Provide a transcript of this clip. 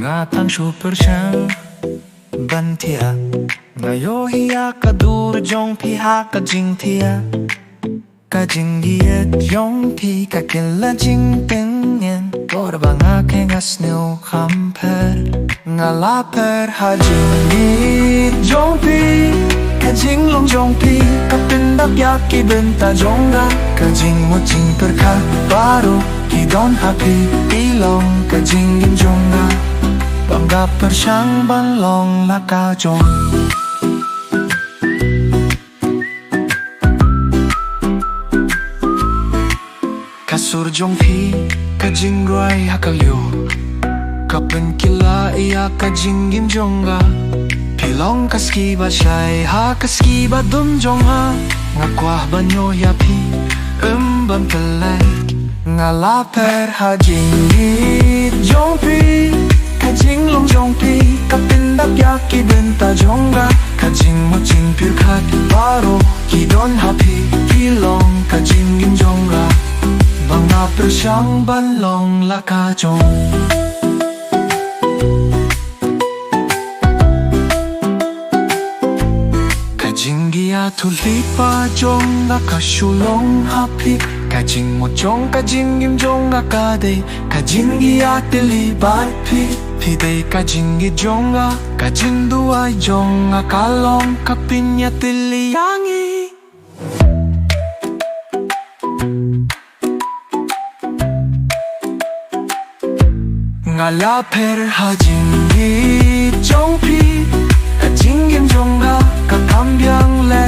nga tang super chang ban thia nga yo hiya ka dur jong phi ha ka jing thia ka jing ye jong phi ka kel la jing teng yen or ba nga ke nga snew kamper nga la per ha jing ni jong phi ka jing long jong phi ka pin dak ya ki ben ta jong ga ka jing mo jing per ka baru ki don happy ilong ka jing im jong ga bangga per shang ban long la ka jong kasur jong phi ka jing roi ha ka liu ka pen kila iya ka jing im jong ga pilong ka ski ba shai ha ka ski ba dum jong ha nga kwa ba nyo ya phi ban pelai nga la per ha jing ni jong phi ka jing long jong phi ka pin dak ya ki ben ta jong ga ka jing mo jing pir khat baro ki don happy pilong ka jing im jong ga bang na per shang ban long la ka jong Jingia tu lipa jong ga ka shulong happy ka jing mo jong ka jing im jong ga ka de ka jingia te li bai pi pi de ka jingi jong ga ka jing du ai jong ga ka long ka pinya te li yangi nga la per ha jingi jong pi ka jing im jong ga ka kambyang le